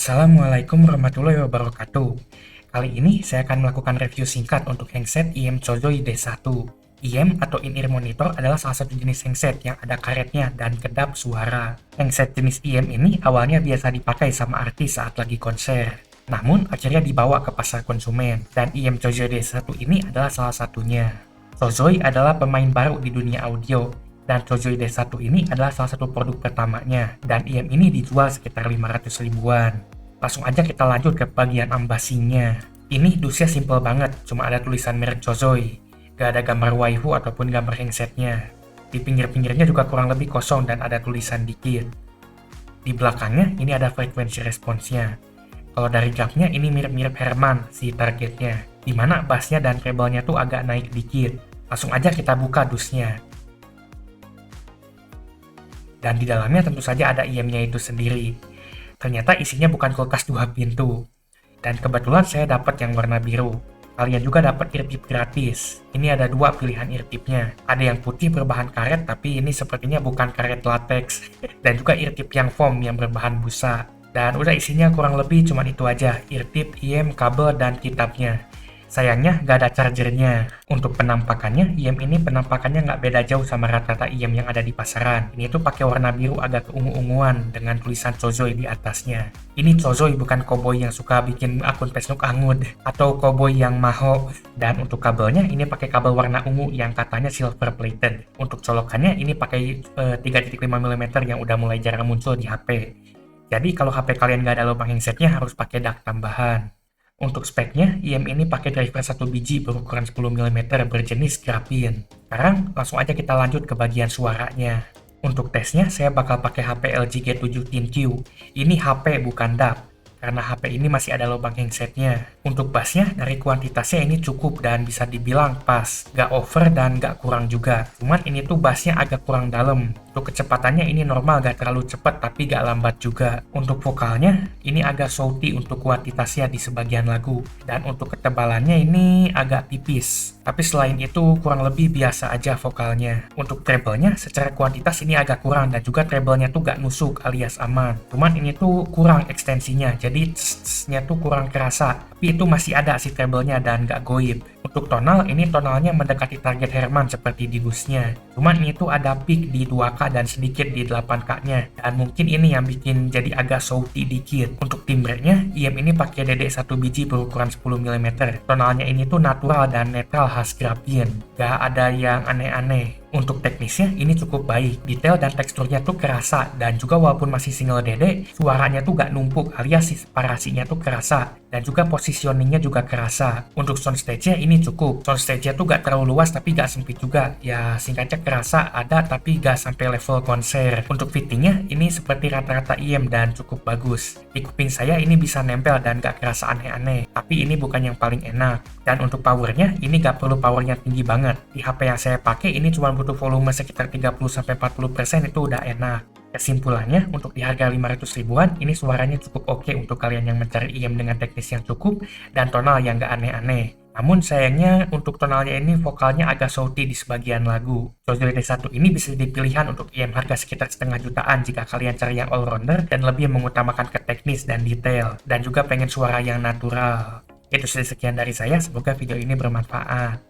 Assalamualaikum warahmatullahi wabarakatuh. Kali ini saya akan melakukan review singkat untuk handset IM Chozoi D1. IM atau in-ear monitor adalah salah satu jenis handset yang ada karetnya dan kedap suara. Handset jenis IM ini awalnya biasa dipakai sama artis saat lagi konser. Namun akhirnya dibawa ke pasar konsumen, dan IM Chozoi D1 ini adalah salah satunya. Chozoi adalah pemain baru di dunia audio, dan Chozoi D1 ini adalah salah satu produk pertamanya, dan IM ini dijual sekitar 500 ribuan. Langsung aja kita lanjut ke bagian ambasinya. Ini dusnya simple banget, cuma ada tulisan merek Chozoi. Gak ada gambar waifu ataupun gambar handsetnya. Di pinggir-pinggirnya juga kurang lebih kosong dan ada tulisan dikit. Di belakangnya ini ada frekuensi responsnya. Kalau dari gapnya ini mirip-mirip Herman si targetnya, dimana bassnya dan treble-nya tuh agak naik dikit. Langsung aja kita buka dusnya. Dan di dalamnya tentu saja ada IM-nya itu sendiri. Ternyata isinya bukan kulkas 2 pintu. Dan kebetulan saya dapat yang warna biru. Kalian juga dapat eartip gratis. Ini ada 2 pilihan eartipnya. Ada yang putih berbahan karet, tapi ini sepertinya bukan karet latex. Dan juga eartip yang foam yang berbahan busa. Dan udah isinya kurang lebih cuma itu aja. Eartip, IM, kabel, dan kitabnya. Sayangnya nggak ada chargernya. Untuk penampakannya, IM ini penampakannya nggak beda jauh sama rata-rata IM yang ada di pasaran. Ini tuh pakai warna biru agak keungu-unguan dengan tulisan Chozoi di atasnya. Ini Chozoi, bukan koboi yang suka bikin akun Facebook angud atau koboi yang maho. Dan untuk kabelnya ini pakai kabel warna ungu yang katanya silver plated. Untuk colokannya ini pakai 3.5 mm yang udah mulai jarang muncul di HP. Jadi kalau HP kalian nggak ada lubang handsetnya harus pakai dak tambahan. Untuk speknya, IM ini pakai driver 1 biji berukuran 10 mm berjenis grafin. Sekarang langsung aja kita lanjut ke bagian suaranya. Untuk tesnya, saya bakal pakai HP LG G7 ThinQ. Ini HP bukan DAP, karena HP ini masih ada lubang handsetnya. Untuk bassnya, dari kuantitasnya ini cukup dan bisa dibilang pas. Gak over dan gak kurang juga. Cuman ini tuh bassnya agak kurang dalam. Untuk kecepatannya ini normal, gak terlalu cepat tapi gak lambat juga. Untuk vokalnya, ini agak shouty untuk kuantitasnya di sebagian lagu. Dan untuk ketebalannya ini agak tipis. Tapi selain itu kurang lebih biasa aja vokalnya. Untuk treble-nya secara kuantitas ini agak kurang dan juga treble-nya tuh gak nusuk alias aman. Cuman ini tuh kurang ekstensinya, jadi nya tuh kurang kerasa. Tapi itu masih ada si treble-nya dan gak goib. Untuk tonal, ini tonalnya mendekati target Herman seperti di dusnya. Cuman ini tuh ada peak di 2K dan sedikit di 8K-nya. Dan mungkin ini yang bikin jadi agak shouty dikit. Untuk timbrenya, IM ini pakai DD1 biji berukuran 10 mm. Tonalnya ini tuh natural dan netral khas grafin. Gak ada yang aneh-aneh. Untuk teknisnya ini cukup baik, detail dan teksturnya tuh kerasa, dan juga walaupun masih single DD, suaranya tuh gak numpuk alias separasinya tuh kerasa, dan juga positioningnya juga kerasa. Untuk soundstage-nya ini cukup, soundstage-nya tuh gak terlalu luas tapi gak sempit juga, ya singkatnya kerasa ada tapi gak sampai level konser. Untuk fittingnya ini seperti rata-rata IM dan cukup bagus. Di kuping saya ini bisa nempel dan gak kerasa aneh-aneh, tapi ini bukan yang paling enak. Dan untuk powernya ini gak perlu powernya tinggi banget. Di HP yang saya pakai ini cuma butuh volume sekitar 30-40% itu udah enak. Kesimpulannya, untuk di harga 500 ribuan, ini suaranya cukup oke untuk kalian yang mencari IM dengan teknis yang cukup dan tonal yang gak aneh-aneh. Namun sayangnya untuk tonalnya ini vokalnya agak shouty di sebagian lagu. Chozoi D1 ini bisa jadi pilihan untuk IM harga sekitar setengah jutaan jika kalian cari yang all-rounder dan lebih mengutamakan ke teknis dan detail, dan juga pengen suara yang natural. Itu sekian dari saya, semoga video ini bermanfaat.